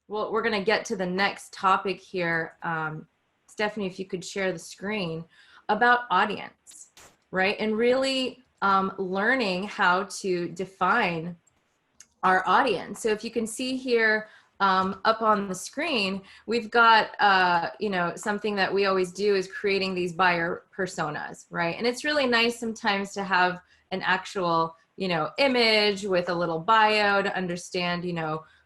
Well, we're going to get to the next topic here. Stephanie, if you could share the screen about audience, right? And really learning how to define our audience. So if you can see here up on the screen, we've got, something that we always do is creating these buyer personas, right? And it's really nice sometimes to have an actual, image with a little bio to understand,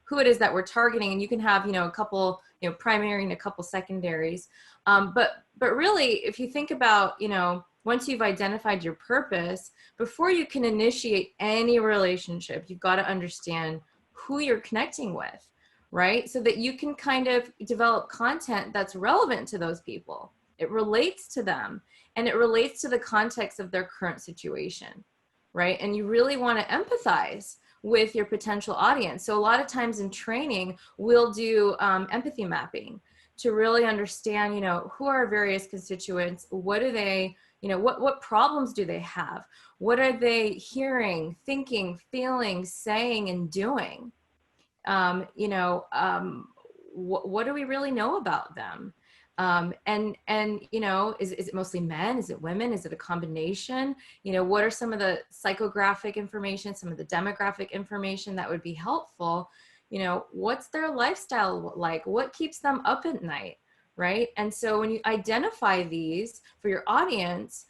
who it is that we're targeting. And you can have, a couple, primary and a couple secondaries. But really, if you think about, once you've identified your purpose, before you can initiate any relationship, you've got to understand who you're connecting with, right? So that you can kind of develop content that's relevant to those people. It relates to them and it relates to the context of their current situation, right? And you really want to empathize with your potential audience. So a lot of times in training, we'll do empathy mapping to really understand, who are our various constituents, what do they, what problems do they have? What are they hearing, thinking, feeling, saying, and doing? What do we really know about them? Is it mostly men? Is it women? Is it a combination? What are some of the psychographic information, some of the demographic information that would be helpful? What's their lifestyle like? What keeps them up at night? Right. And so when you identify these for your audience,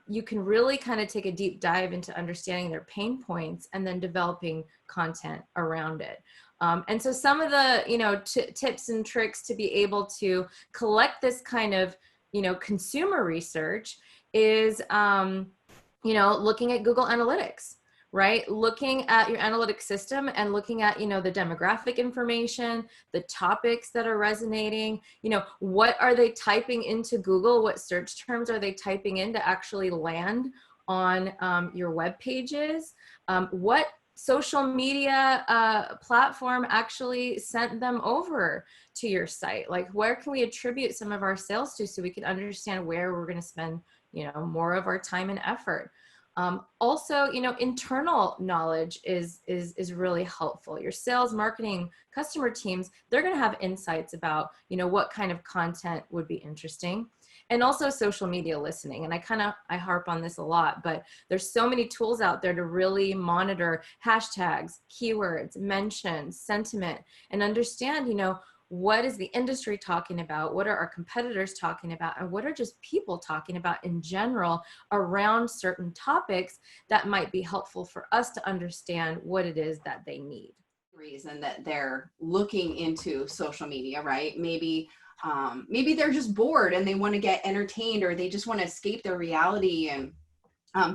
you can really kind of take a deep dive into understanding their pain points and then developing content around it. And so some of the, tips and tricks to be able to collect this kind of, consumer research is, looking at Google Analytics, right? Looking at your analytic system and looking at, the demographic information, the topics that are resonating, what are they typing into Google? What search terms are they typing in to actually land on your web pages? What social media platform actually sent them over to your site? Like, where can we attribute some of our sales to so we can understand where we're going to spend, more of our time and effort? Also, internal knowledge is really helpful. Your sales, marketing, customer teams, they're going to have insights about, what kind of content would be interesting. And also social media listening. And I harp on this a lot, but there's so many tools out there to really monitor hashtags, keywords, mentions, sentiment, and understand, what is the industry talking about? What are our competitors talking about? And what are just people talking about in general around certain topics that might be helpful for us to understand what it is that they need. Reason that they're looking into social media, right? Maybe they're just bored and they want to get entertained, or they just want to escape their reality and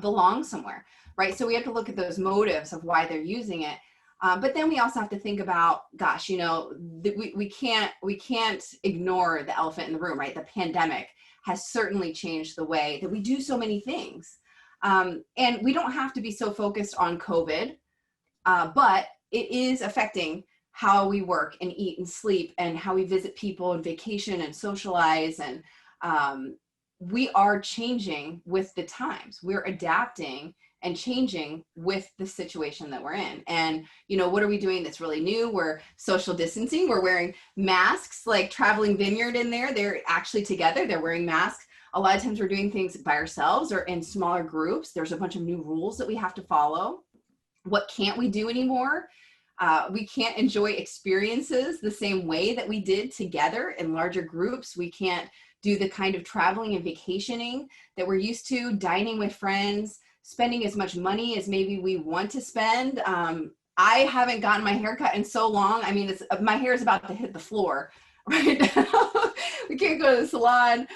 belong somewhere, right? So we have to look at those motives of why they're using it. But then we also have to think about, gosh, we can't ignore the elephant in the room, right? The pandemic has certainly changed the way that we do so many things. And we don't have to be so focused on COVID, but it is affecting how we work and eat and sleep and how we visit people and vacation and socialize. And we are changing with the times. We're adapting and changing with the situation that we're in. And, what are we doing that's really new? We're social distancing. We're wearing masks, like Traveling Vineyard in there. They're actually together. They're wearing masks. A lot of times we're doing things by ourselves or in smaller groups. There's a bunch of new rules that we have to follow. What can't we do anymore? We can't enjoy experiences the same way that we did together in larger groups. We can't do the kind of traveling and vacationing that we're used to, dining with friends, spending as much money as maybe we want to spend. I haven't gotten my hair cut in so long. I mean, my hair is about to hit the floor right now. We can't go to the salon.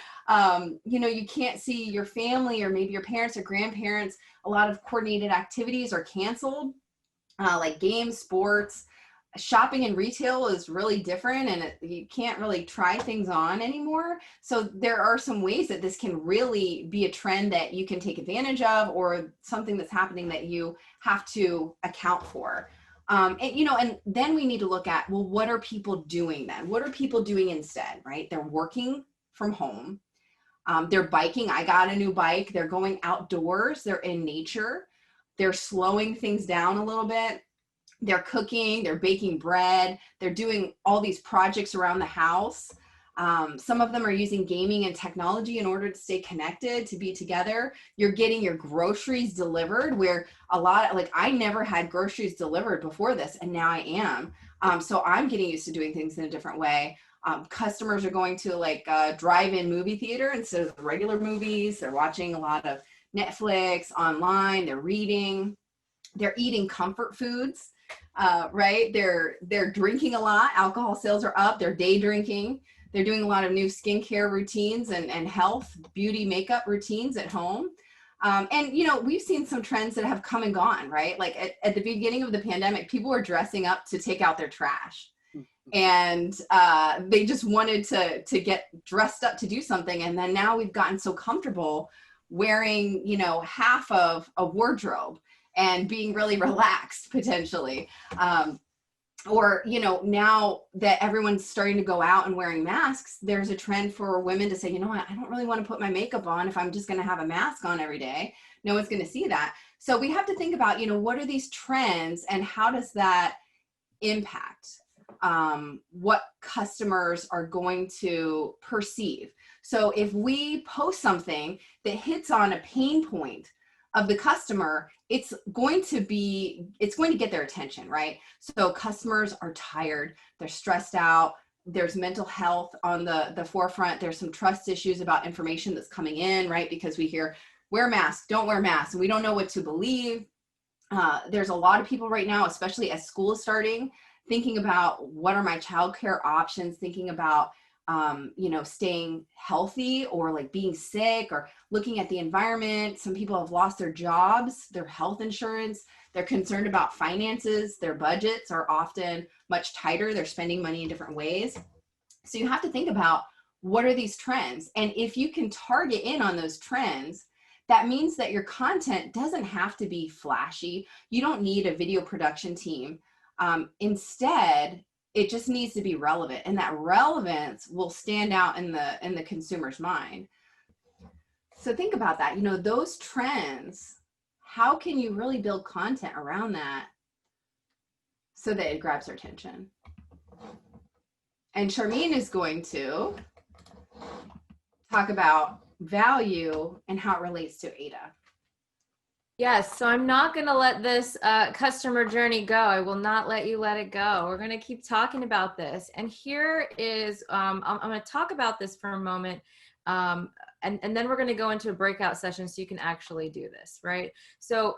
You can't see your family or maybe your parents or grandparents. A lot of coordinated activities are canceled, like games, sports. Shopping and retail is really different, and you can't really try things on anymore. So there are some ways that this can really be a trend that you can take advantage of, or something that's happening that you have to account for. And then we need to look at, well, what are people doing then? What are people doing instead, right? They're working from home. They're biking. I got a new bike. They're going outdoors. They're in nature. They're slowing things down a little bit. They're cooking, they're baking bread, they're doing all these projects around the house. Some of them are using gaming and technology in order to stay connected, to be together. You're getting your groceries delivered, where a lot, like I never had groceries delivered before this, and now I am. So I'm getting used to doing things in a different way. Customers are going to like a drive-in movie theater instead of regular movies. They're watching a lot of Netflix online. They're reading. They're eating comfort foods, right? They're drinking a lot. Alcohol sales are up. They're day drinking. They're doing a lot of new skincare routines and health, beauty, makeup routines at home. And, you know, we've seen some trends that have come and gone, right? Like at the beginning of the pandemic, people were dressing up to take out their trash. And they just wanted to get dressed up to do something. And then now we've gotten so comfortable wearing, you know, half of a wardrobe and being really relaxed potentially. Or, you know, now that everyone's starting to go out and wearing masks, there's a trend for women to say, you know what, I don't really want to put my makeup on if I'm just going to have a mask on every day. No one's going to see that. So we have to think about, you know, what are these trends and how does that impact what customers are going to perceive? So if we post something that hits on a pain point of the customer, it's going to get their attention, right? So customers are tired, they're stressed out, there's mental health on the forefront, there's some trust issues about information that's coming in, right? Because we hear, wear masks, don't wear masks, and we don't know what to believe. There's a lot of people right now, especially as school is starting, thinking about what are my childcare options, thinking about you know, staying healthy or like being sick or looking at the environment. Some people have lost their jobs, their health insurance. They're concerned about finances. Their budgets are often much tighter. They're spending money in different ways. So you have to think about what are these trends? And if you can target in on those trends, that means that your content doesn't have to be flashy. You don't need a video production team. Instead, it just needs to be relevant, and that relevance will stand out in the consumer's mind. So think about that. You know, those trends, how can you really build content around that so that it grabs their attention? And Charmaine is going to talk about value and how it relates to Ada. Yes, so I'm not going to let this customer journey go. I will not let you let it go. We're going to keep talking about this. And here is, I'm going to talk about this for a moment. And then we're going to go into a breakout session so you can actually do this, right? So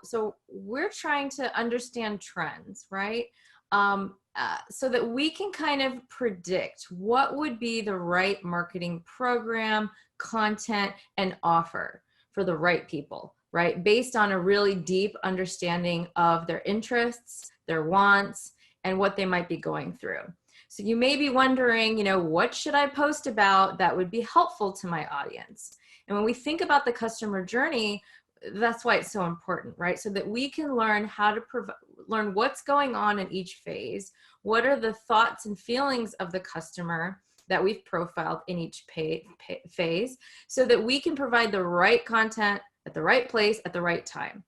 we're trying to understand trends, right? So that we can kind of predict what would be the right marketing program, content, and offer for the right people, right? Based on a really deep understanding of their interests, their wants, and what they might be going through. So you may be wondering, you know, what should I post about that would be helpful to my audience? And when we think about the customer journey, that's why it's so important, right? So that we can learn how to learn what's going on in each phase. What are the thoughts and feelings of the customer that we've profiled in each phase, so that we can provide the right content at the right place at the right time.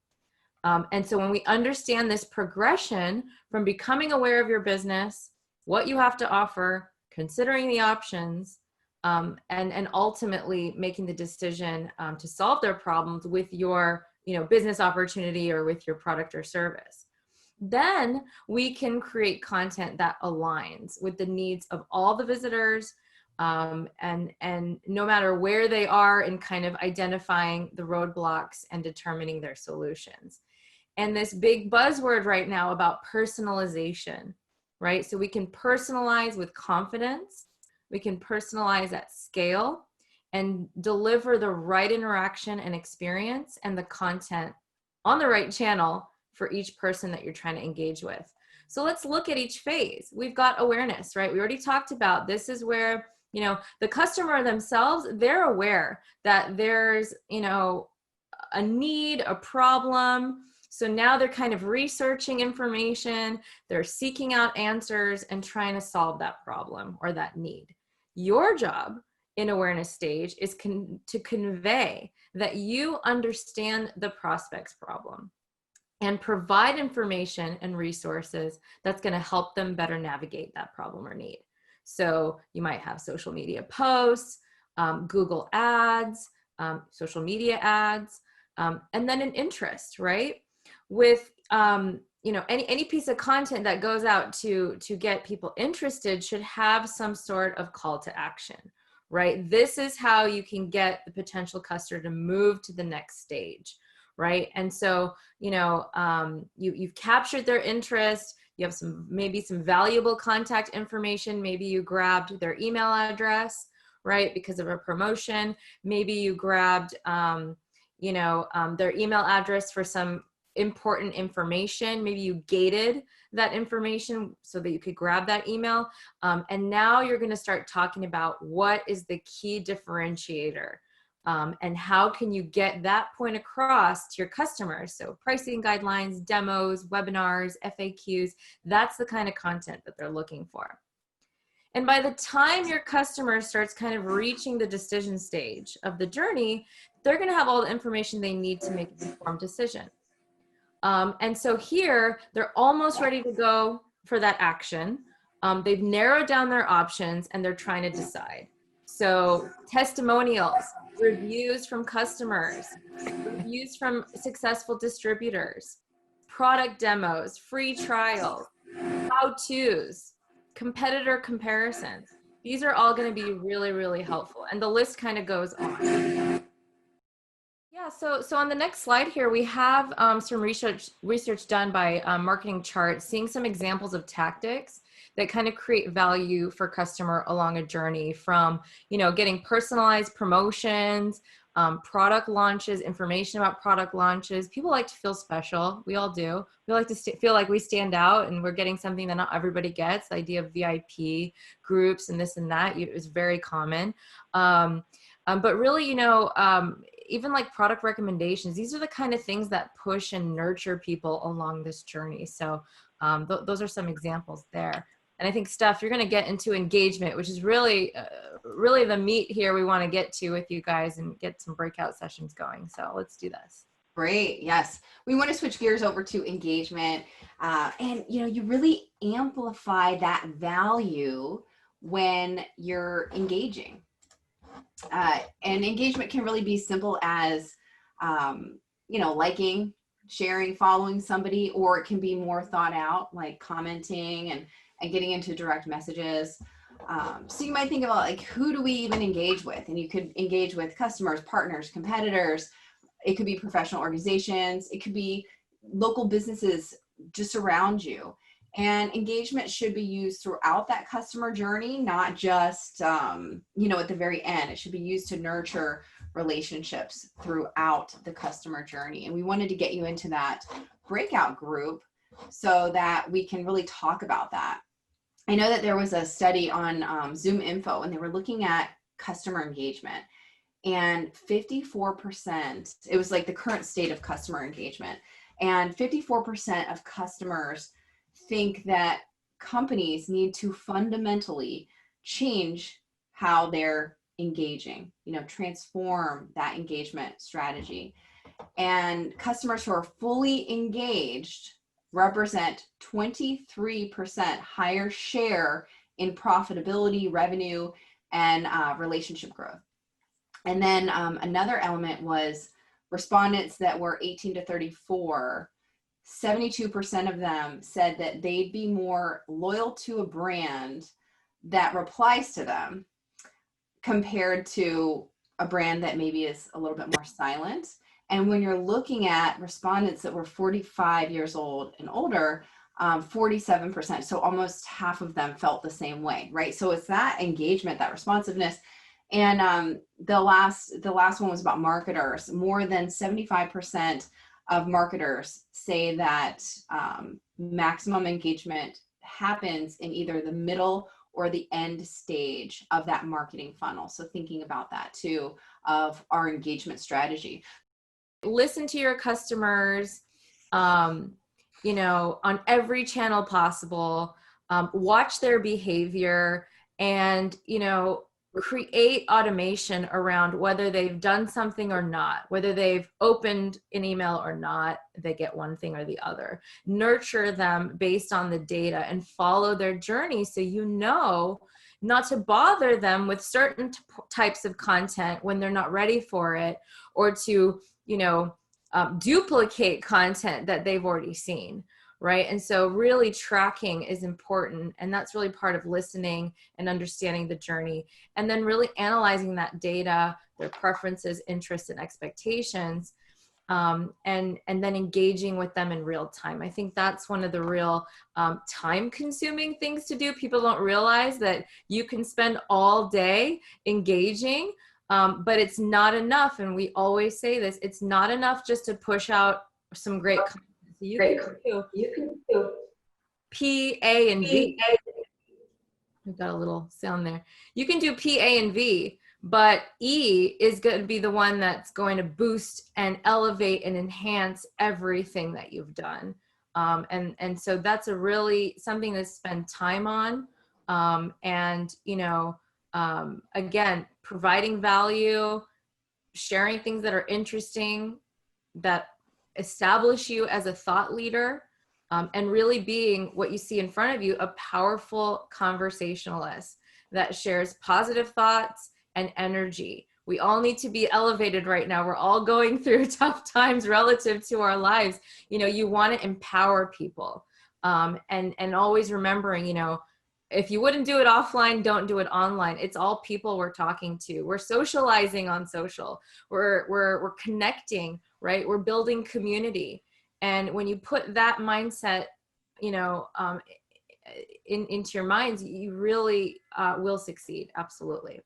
And so when we understand this progression from becoming aware of your business, what you have to offer, considering the options, and ultimately making the decision to solve their problems with your, you know, business opportunity or with your product or service, then we can create content that aligns with the needs of all the visitors, and no matter where they are in kind of identifying the roadblocks and determining their solutions. And this big buzzword right now about personalization, right? So we can personalize with confidence, we can personalize at scale, and deliver the right interaction and experience and the content on the right channel for each person that you're trying to engage with. So let's look at each phase. We've got awareness, right? We already talked about this is where, you know, the customer themselves, they're aware that there's, you know, a need, a problem. So now they're kind of researching information, they're seeking out answers and trying to solve that problem or that need. Your job in awareness stage is to convey that you understand the prospect's problem. and provide information and resources that's going to help them better navigate that problem or need. So you might have social media posts, Google ads, social media ads, and then an interest, right? With any piece of content that goes out to get people interested should have some sort of call to action, right? This is how you can get the potential customer to move to the next stage, right? And so, you've captured their interest. You have maybe some valuable contact information. Maybe you grabbed their email address, right, because of a promotion. Maybe you grabbed, their email address for some important information. Maybe you gated that information so that you could grab that email. And now you're going to start talking about what is the key differentiator. And how can you get that point across to your customers? So pricing guidelines, demos, webinars, FAQs, that's the kind of content that they're looking for. And by the time your customer starts kind of reaching the decision stage of the journey, they're going to have all the information they need to make an informed decision. And so here, they're almost ready to go for that action. They've narrowed down their options and they're trying to decide. So testimonials, reviews from customers, reviews from successful distributors, product demos, free trials, how-tos, competitor comparisons. These are all going to be really, really helpful. And the list kind of goes on. Yeah, so on the next slide here, we have some research done by Marketing Chart, seeing some examples of tactics that kind of create value for customer along a journey from, getting personalized promotions, product launches, information about product launches. People like to feel special. We all do. We like to feel like we stand out and we're getting something that not everybody gets. The idea of VIP groups and this and that is very common. But really, even like product recommendations, these are the kind of things that push and nurture people along this journey. So those are some examples there. And I think, Steph, you're going to get into engagement, which is really, really the meat here we want to get to with you guys and get some breakout sessions going. So let's do this. Great. Yes. We want to switch gears over to engagement. And, you really amplify that value when you're engaging. And engagement can really be simple as, liking, sharing, following somebody, or it can be more thought out, like commenting and getting into direct messages. So you might think about like, who do we even engage with? And you could engage with customers, partners, competitors. It could be professional organizations. It could be local businesses just around you. And engagement should be used throughout that customer journey, not just, at the very end. It should be used to nurture relationships throughout the customer journey. And we wanted to get you into that breakout group so that we can really talk about that. I know that there was a study on ZoomInfo, and they were looking at customer engagement. And 54%, it was like the current state of customer engagement. And 54% of customers think that companies need to fundamentally change how they're engaging, transform that engagement strategy. And customers who are fully engaged represent 23% higher share in profitability, revenue, and relationship growth. And then another element was respondents that were 18 to 34, 72% of them said that they'd be more loyal to a brand that replies to them compared to a brand that maybe is a little bit more silent. And when you're looking at respondents that were 45 years old and older, 47%, so almost half of them felt the same way, right? So it's that engagement, that responsiveness. And the last one was about marketers. More than 75% of marketers say that maximum engagement happens in either the middle or the end stage of that marketing funnel. So thinking about that too, of our engagement strategy. Listen to your customers, on every channel possible, watch their behavior, and, create automation around whether they've done something or not, whether they've opened an email or not, they get one thing or the other. Nurture them based on the data and follow their journey, so you know not to bother them with certain types of content when they're not ready for it, or to, duplicate content that they've already seen, right? And so really tracking is important, and that's really part of listening and understanding the journey, and then really analyzing that data, their preferences, interests, and expectations, and then engaging with them in real time. I think that's one of the real time-consuming things to do. People don't realize that you can spend all day engaging, but it's not enough. And we always say this: it's not enough just to push out some great content. So you can do P, A, and V. We've got a little sound there. You can do P, A, and V, but E is going to be the one that's going to boost and elevate and enhance everything that you've done. And so that's a really something to spend time on. And, again, providing value, sharing things that are interesting, that establish you as a thought leader, and really being what you see in front of you, a powerful conversationalist that shares positive thoughts and energy. We all need to be elevated right now. We're all going through tough times relative to our lives. You want to empower people, and always remembering, if you wouldn't do it offline, don't do it online. It's all people we're talking to. We're socializing on social. We're connecting, right? We're building community. And when you put that mindset, into your minds, you really will succeed. Absolutely.